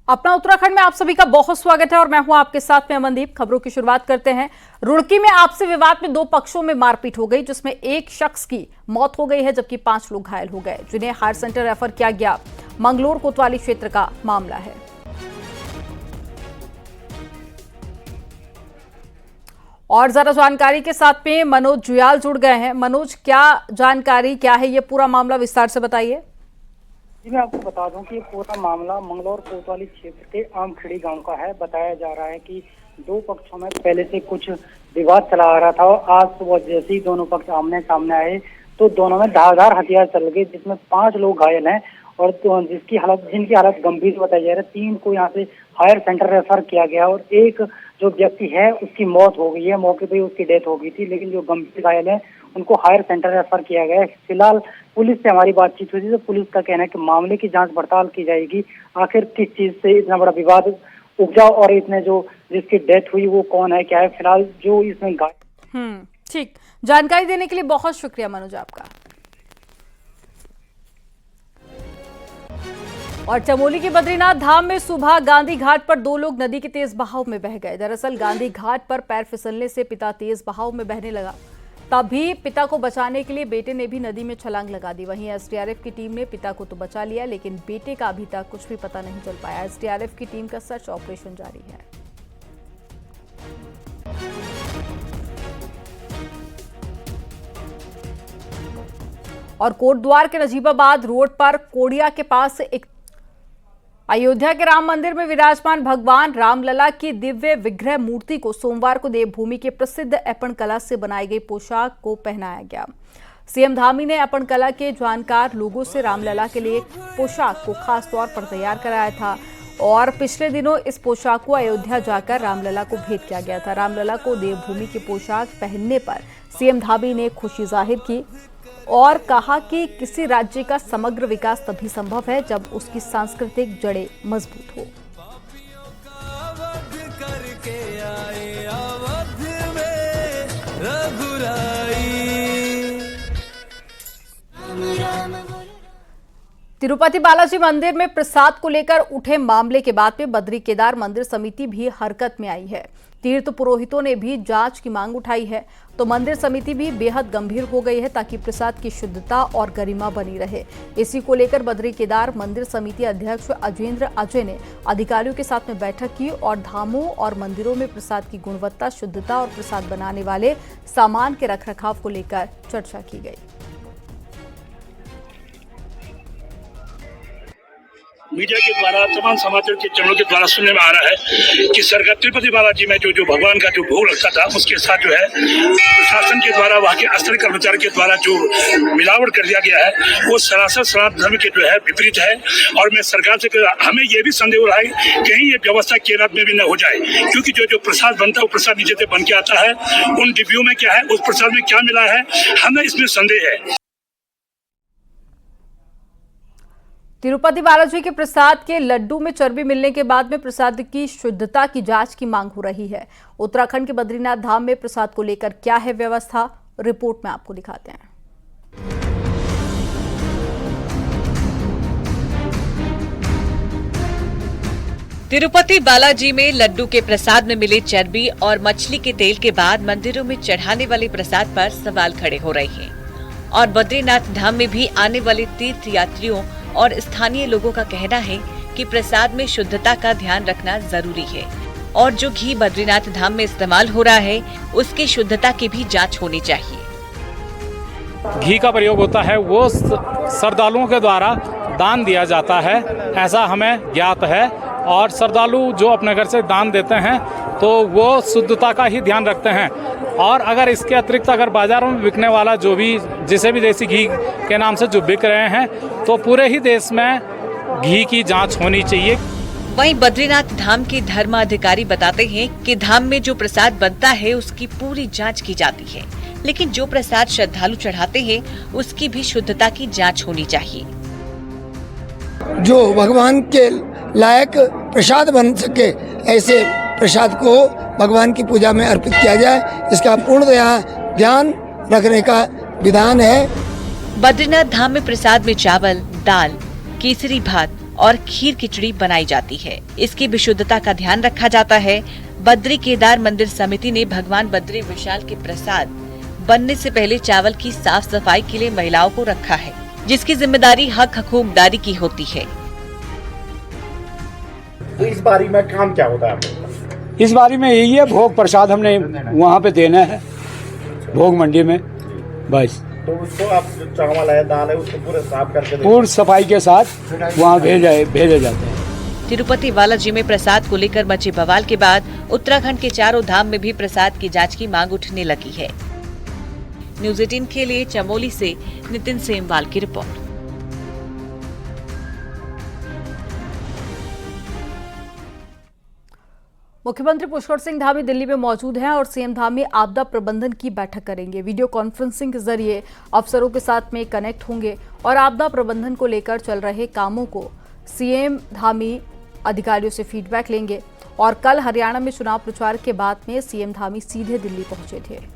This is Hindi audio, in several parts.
अपना उत्तराखंड में आप सभी का बहुत स्वागत है और मैं हूं आपके साथ में अमनदीप। खबरों की शुरुआत करते हैं। रुड़की में आपसी विवाद में दो पक्षों में मारपीट हो गई, जिसमें एक शख्स की मौत हो गई है जबकि 5 लोग घायल हो गए, जिन्हें हायर सेंटर रेफर किया गया। मंगलोर कोतवाली क्षेत्र का मामला है। और जरा जानकारी के साथ में मनोज जुयाल जुड़ गए हैं। मनोज, क्या जानकारी, क्या है ये पूरा मामला, विस्तार से बताइए। जी, मैं आपको बता दूं कि ये पूरा मामला मंगलौर कोतवाली क्षेत्र के आमखेड़ी गांव का है। बताया जा रहा है कि दो पक्षों में पहले से कुछ विवाद चला आ रहा था और आज सुबह जैसे ही दोनों पक्ष आमने सामने आए तो दोनों में धारदार हथियार चल गए, जिसमें 5 लोग घायल हैं और जिनकी हालत गंभीर बताई जा रही है। 3 को यहाँ से हायर सेंटर रेफर किया गया और एक जो व्यक्ति है उसकी मौत हो गई है, मौके पर उसकी डेथ हो गई थी, लेकिन जो गंभीर घायल है उनको हायर सेंटर रेफर किया गया है। फिलहाल पुलिस से हमारी बातचीत हुई थी तो पुलिस का कहना है कि मामले की जांच पड़ताल की जाएगी, आखिर किस चीज से इतना बड़ा विवाद उपजा और इतने जो जिसकी डेथ हुई वो कौन है, क्या है। फिलहाल जो इसमें ठीक, जानकारी देने के लिए बहुत शुक्रिया मनोज आपका। और चमोली के बद्रीनाथ धाम में सुबह गांधी घाट पर 2 लोग नदी के तेज बहाव में बह गए। दरअसल गांधी घाट पर पैर फिसलने से पिता तेज बहाव में बहने लगा, तभी पिता को बचाने के लिए बेटे ने भी नदी में छलांग लगा दी। वहीं एसडीआरएफ की टीम ने पिता को तो बचा लिया, लेकिन बेटे का अभी तक कुछ भी पता नहीं चल पाया। एसडीआरएफ की टीम का सर्च ऑपरेशन जारी है। और कोटद्वार के नजीबाबाद रोड पर कोड़िया के पास एक अयोध्या के राम मंदिर में विराजमान भगवान रामलला की दिव्य विग्रह मूर्ति को सोमवार को देवभूमि के प्रसिद्ध अपन कला से बनाई गई पोशाक को पहनाया गया। सीएम धामी ने अपन कला के जानकार लोगों से रामलला के लिए पोशाक को खास तौर पर तैयार कराया था और पिछले दिनों इस पोशाक को अयोध्या जाकर रामलला को भेंट किया गया था। रामलला को देवभूमि की पोशाक पहनने पर सीएम धामी ने खुशी जाहिर की और कहा कि किसी राज्य का समग्र विकास तभी संभव है जब उसकी सांस्कृतिक जड़ें मजबूत हो। तिरुपति बालाजी मंदिर में प्रसाद को लेकर उठे मामले के बाद में बद्री केदार मंदिर समिति भी हरकत में आई है। तीर्थ पुरोहितों ने भी जांच की मांग उठाई है, तो मंदिर समिति भी बेहद गंभीर हो गई है ताकि प्रसाद की शुद्धता और गरिमा बनी रहे। इसी को लेकर बद्री केदार मंदिर समिति अध्यक्ष अजेंद्र अजय ने अधिकारियों के साथ में बैठक की और धामों और मंदिरों में प्रसाद की गुणवत्ता, शुद्धता और प्रसाद बनाने वाले सामान के रखरखाव को लेकर चर्चा की गई। मीडिया के द्वारा, तमाम समाचार के चैनलों के द्वारा सुनने में आ रहा है कि सरकार तिरुपति बालाजी में जो भगवान का जो भोग लगता था उसके साथ जो है प्रशासन के द्वारा, वहाँ के स्तरीय कर्मचारी के द्वारा जो मिलावट कर दिया गया है वो सरासर सनातन धर्म के जो है विपरीत है। और मैं सरकार से हमें ये भी संदेह हो रहा है कहीं ये व्यवस्था केरल में भी न हो जाए, क्योंकि जो प्रसाद बनता है वो प्रसाद नीचे से बन के आता है, उन डिब्बियों में क्या है, उस प्रसाद में क्या मिला है, हमें इसमें संदेह है। तिरुपति बालाजी के प्रसाद के लड्डू में चर्बी मिलने के बाद में प्रसाद की शुद्धता की जांच की मांग हो रही है। उत्तराखंड के बद्रीनाथ धाम में प्रसाद को लेकर क्या है व्यवस्था, रिपोर्ट में आपको दिखाते हैं। तिरुपति बालाजी में लड्डू के प्रसाद में मिले चर्बी और मछली के तेल के बाद मंदिरों में चढ़ाने वाले प्रसाद पर सवाल खड़े हो रहे हैं और बद्रीनाथ धाम में भी आने वाले तीर्थ यात्रियों और स्थानीय लोगों का कहना है कि प्रसाद में शुद्धता का ध्यान रखना जरूरी है और जो घी बद्रीनाथ धाम में इस्तेमाल हो रहा है उसकी शुद्धता की भी जांच होनी चाहिए। घी का प्रयोग होता है वो श्रद्धालुओं के द्वारा दान दिया जाता है, ऐसा हमें ज्ञात है। और श्रद्धालु जो अपने घर से दान देते हैं तो वो शुद्धता का ही ध्यान रखते हैं। और अगर इसके अतिरिक्त अगर बाजारों में बिकने वाला जो भी जिसे भी देसी घी के नाम से जो बिक रहे हैं तो पूरे ही देश में घी की जांच होनी चाहिए। वहीं बद्रीनाथ धाम के धर्म अधिकारी बताते हैं कि धाम में जो प्रसाद बनता है उसकी पूरी जांच की जाती है, लेकिन जो प्रसाद श्रद्धालु चढ़ाते हैं उसकी भी शुद्धता की जांच होनी चाहिए। जो भगवान के लायक प्रसाद बन सके ऐसे प्रसाद को भगवान की पूजा में अर्पित किया जाए, इसका पूर्णतया ध्यान रखने का विधान है। बद्रीनाथ धाम में प्रसाद में चावल, दाल, केसरी भात और खीर खिचड़ी बनाई जाती है। इसकी विशुद्धता का ध्यान रखा जाता है। बद्री केदार मंदिर समिति ने भगवान बद्री विशाल के प्रसाद बनने से पहले चावल की साफ सफाई के लिए महिलाओं को रखा है, जिसकी जिम्मेदारी हक हकूमतदारी की होती है। तो इस बारी में काम क्या होता है आपका? इस बारी में यही है, भोग प्रसाद हमने वहाँ पे देना है, भोग मंडी में। बस तो उसको आप जो चावल है, दाल है, उसको पूरे साफ करके पूरी सफाई के साथ वहाँ भेजे जाते हैं। तिरुपति बालाजी में प्रसाद को लेकर मचे बवाल के बाद उत्तराखंड के चारों धाम में भी प्रसाद की जांच की मांग उठने लगी है। न्यूज़ 18 के लिए चमोली से नितिन सेमवाल की रिपोर्ट। मुख्यमंत्री पुष्कर सिंह धामी दिल्ली में मौजूद हैं और सीएम धामी आपदा प्रबंधन की बैठक करेंगे। वीडियो कॉन्फ्रेंसिंग के जरिए अफसरों के साथ में कनेक्ट होंगे और आपदा प्रबंधन को लेकर चल रहे कामों को सीएम धामी अधिकारियों से फीडबैक लेंगे। और कल हरियाणा में चुनाव प्रचार के बाद में सीएम धामी सीधे दिल्ली पहुंचे थे।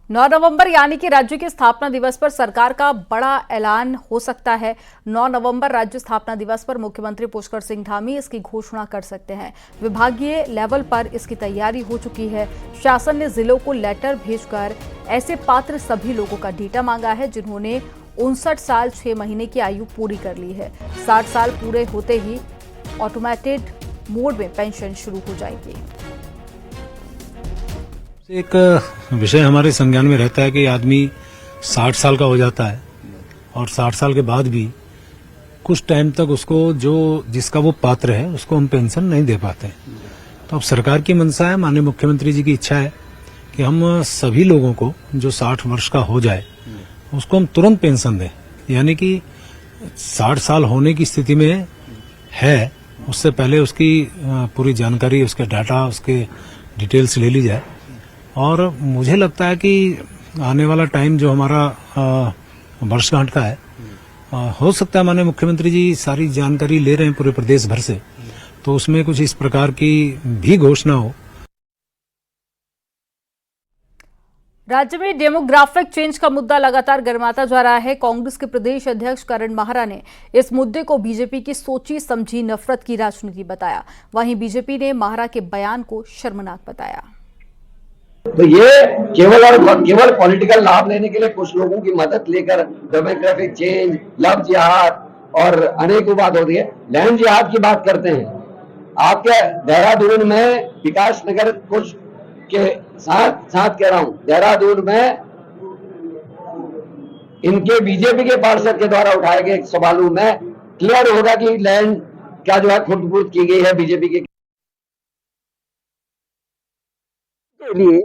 9 नवंबर यानी कि राज्य के स्थापना दिवस पर सरकार का बड़ा ऐलान हो सकता है। 9 नवंबर राज्य स्थापना दिवस पर मुख्यमंत्री पुष्कर सिंह धामी इसकी घोषणा कर सकते हैं। विभागीय लेवल पर इसकी तैयारी हो चुकी है। शासन ने जिलों को लेटर भेजकर ऐसे पात्र सभी लोगों का डेटा मांगा है जिन्होंने 59 साल 6 महीने की आयु पूरी कर ली है। 60 साल पूरे होते ही ऑटोमेटेड मोड में पेंशन शुरू हो जाएगी। एक विषय हमारे संज्ञान में रहता है कि आदमी 60 साल का हो जाता है और 60 साल के बाद भी कुछ टाइम तक उसको जो जिसका वो पात्र है उसको हम पेंशन नहीं दे पाते। तो अब सरकार की मंशा है, माननीय मुख्यमंत्री जी की इच्छा है कि हम सभी लोगों को जो 60 वर्ष का हो जाए उसको हम तुरंत पेंशन दें। यानी कि 60 साल होने की स्थिति में है, उससे पहले उसकी पूरी जानकारी, उसके डाटा, उसके डिटेल्स ले ली जाए। और मुझे लगता है कि आने वाला टाइम जो हमारा वर्षगांठ का है, हो सकता है माननीय मुख्यमंत्री जी सारी जानकारी ले रहे हैं पूरे प्रदेश भर से, तो उसमें कुछ इस प्रकार की भी घोषणा हो। राज्य में डेमोग्राफिक चेंज का मुद्दा लगातार गर्माता जा रहा है। कांग्रेस के प्रदेश अध्यक्ष करण माहरा ने इस मुद्दे को बीजेपी की सोची समझी नफरत की राजनीति बताया। वहीं बीजेपी ने माहरा के बयान को शर्मनाक बताया। तो ये केवल पॉलिटिकल लाभ लेने के लिए कुछ लोगों की मदद लेकर डेमोग्राफिक चेंज, लव जिहाद और अनेक बात होती है। लैंड जिहाद की बात करते हैं। आपके देहरादून में विकास नगर कुछ के साथ कह रहा हूं, देहरादून में इनके बीजेपी के पार्षद के द्वारा उठाए गए सवालों में क्लियर होगा कि लैंड क्या जो है खुर्द की गई है बीजेपी के लिए।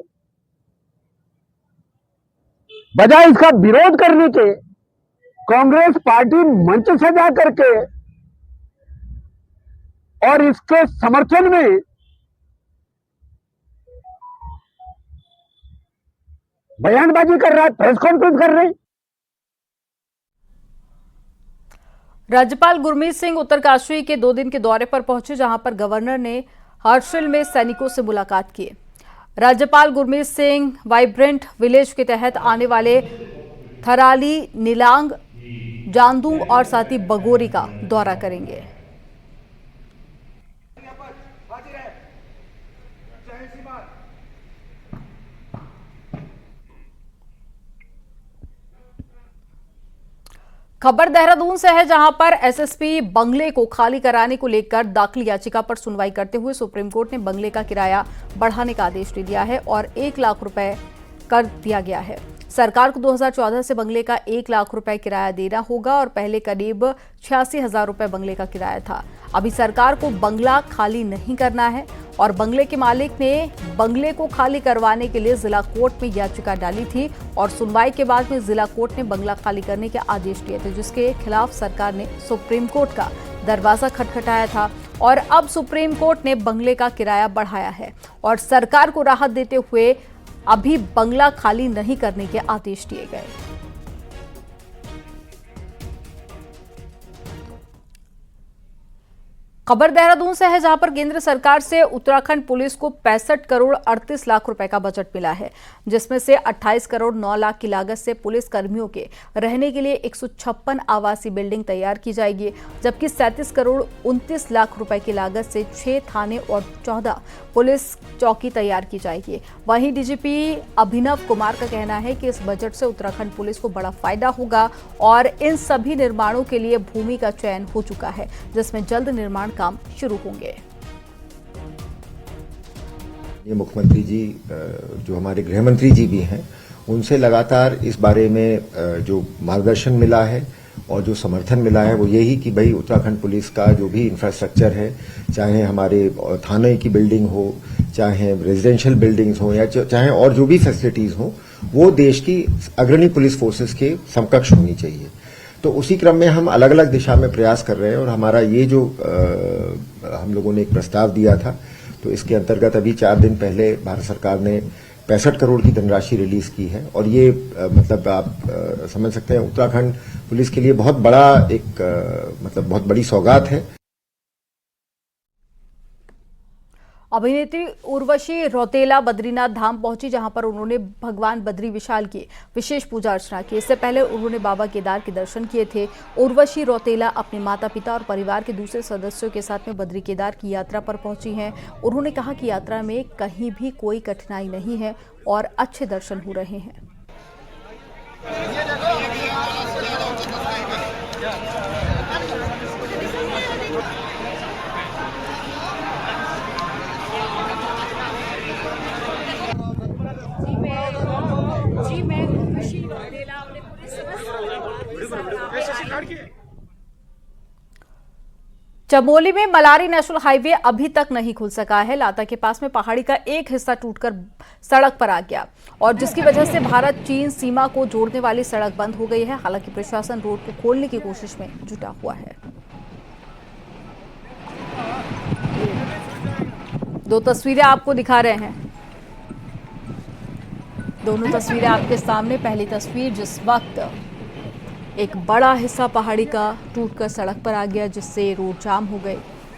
बजाय इसका विरोध करने के कांग्रेस पार्टी मंच सजा करके और इसके समर्थन में बयानबाजी कर रहा है, प्रेस कॉन्फ्रेंस कर रहे हैं। राज्यपाल गुरमीत सिंह उत्तरकाशी के 2 दिन के दौरे पर पहुंचे, जहां पर गवर्नर ने हर्षिल में सैनिकों से मुलाकात की। राज्यपाल गुरमीत सिंह वाइब्रेंट विलेज के तहत आने वाले थराली, नीलांग, जांदूंग और साथ ही बगोरी का दौरा करेंगे। खबर देहरादून से है, जहां पर एसएसपी बंगले को खाली कराने को लेकर दाखिल याचिका पर सुनवाई करते हुए सुप्रीम कोर्ट ने बंगले का किराया बढ़ाने का आदेश दे दिया है और 1 लाख रुपए कर दिया गया है। सरकार को 2014 से बंगले का 1 लाख रुपए किराया देना होगा और पहले करीब 86,000 रुपए बंगले का किराया था। अभी सरकार को बंगला खाली नहीं करना है और बंगले के मालिक ने बंगले को खाली करवाने के लिए जिला कोर्ट में याचिका डाली थी और सुनवाई के बाद में जिला कोर्ट ने बंगला खाली करने के आदेश दिए थे, जिसके खिलाफ सरकार ने सुप्रीम कोर्ट का दरवाजा खटखटाया था और अब सुप्रीम कोर्ट ने बंगले का किराया बढ़ाया है और सरकार को राहत देते हुए अभी बंगला खाली नहीं करने के आदेश दिए गए। खबर देहरादून से है, जहां पर केंद्र सरकार से उत्तराखंड पुलिस को 65 करोड़ 38 लाख रुपए का बजट मिला है, जिसमें से 28 करोड़ 9 लाख की लागत से पुलिस कर्मियों के रहने के लिए 156 आवासीय बिल्डिंग तैयार की जाएगी, जबकि 37 करोड़ 29 लाख रुपए की लागत से 6 थाने और 14 पुलिस चौकी तैयार की जाएगी। वहीं डीजीपी अभिनव कुमार का कहना है कि इस बजट से उत्तराखंड पुलिस को बड़ा फायदा होगा और इन सभी निर्माणों के लिए भूमि का चयन हो चुका है, जिसमें जल्द निर्माण काम शुरू होंगे। ये मुख्यमंत्री जी जो हमारे गृह मंत्री जी भी हैं, उनसे लगातार इस बारे में जो मार्गदर्शन मिला है और जो समर्थन मिला है वो यही कि भाई उत्तराखंड पुलिस का जो भी इंफ्रास्ट्रक्चर है, चाहे हमारे थाने की बिल्डिंग हो, चाहे रेजिडेंशियल बिल्डिंग्स हो या चाहे और जो भी फैसिलिटीज हो, वो देश की अग्रणी पुलिस फोर्सेस के समकक्ष होनी चाहिए। तो उसी क्रम में हम अलग अलग दिशा में प्रयास कर रहे हैं और हमारा ये जो हम लोगों ने एक प्रस्ताव दिया था, तो इसके अंतर्गत अभी 4 दिन पहले भारत सरकार ने 65 करोड़ की धनराशि रिलीज की है और ये मतलब आप समझ सकते हैं उत्तराखंड पुलिस के लिए बहुत बड़ा एक मतलब बहुत बड़ी सौगात है। अभिनेत्री उर्वशी रौतेला बद्रीनाथ धाम पहुंची, जहां पर उन्होंने भगवान बद्री विशाल की विशेष पूजा अर्चना की। इससे पहले उन्होंने बाबा केदार के दर्शन किए थे। उर्वशी रौतेला अपने माता पिता और परिवार के दूसरे सदस्यों के साथ में बद्री केदार की यात्रा पर पहुंची हैं। उन्होंने कहा कि यात्रा में कहीं भी कोई कठिनाई नहीं है और अच्छे दर्शन हो रहे हैं। चमोली में मलारी नेशनल हाईवे अभी तक नहीं खुल सका है। लाता के पास में पहाड़ी का एक हिस्सा टूटकर सड़क पर आ गया और जिसकी वजह से भारत चीन सीमा को जोड़ने वाली सड़क बंद हो गई है। हालांकि प्रशासन रोड को खोलने की कोशिश में जुटा हुआ है। 2 तस्वीरें आपको दिखा रहे हैं, दोनों तस्वीरें आपके सामने। पहली तस्वीर जिस वक्त एक बड़ा हिस्सा पहाड़ी का टूटकर सड़क पर आ गया, जिससे रोड जाम हो गए।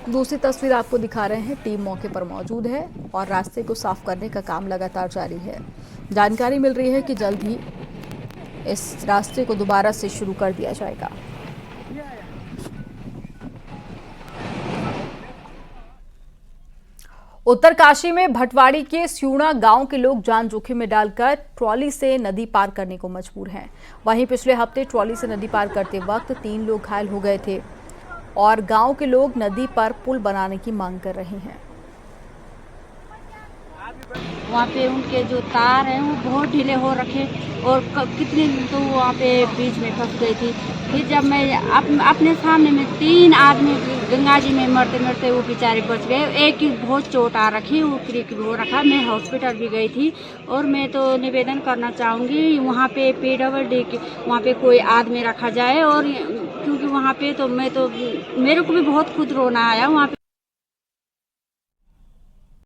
दूसरी तस्वीर आपको दिखा रहे हैं, टीम मौके पर मौजूद है और रास्ते को साफ करने का काम लगातार जारी है। जानकारी मिल रही है कि जल्द ही इस रास्ते को दोबारा से शुरू कर दिया जाएगा। उत्तरकाशी में भटवाड़ी के स्यूणा गांव के लोग जान जोखिम में डालकर ट्रॉली से नदी पार करने को मजबूर हैं। वहीं पिछले हफ्ते ट्रॉली से नदी पार करते वक्त 3 लोग घायल हो गए थे और गांव के लोग नदी पर पुल बनाने की मांग कर रहे हैं। वहाँ पे उनके जो तार हैं वो बहुत ढीले हो रखे और कितने तो वहाँ पे बीच में फंस गई थी। फिर जब मैं अपने सामने में 3 आदमी गंगा जी में मरते मरते वो बेचारे बच गए। एक की बहुत चोट आ रखी, वो क्रिक हो रखा। मैं हॉस्पिटल भी गई थी और मैं तो निवेदन करना चाहूँगी वहाँ पे PWD के वहाँ पे कोई आदमी रखा जाए और क्योंकि वहाँ पे तो मेरे को भी बहुत खुद रोना आया वहाँ पे।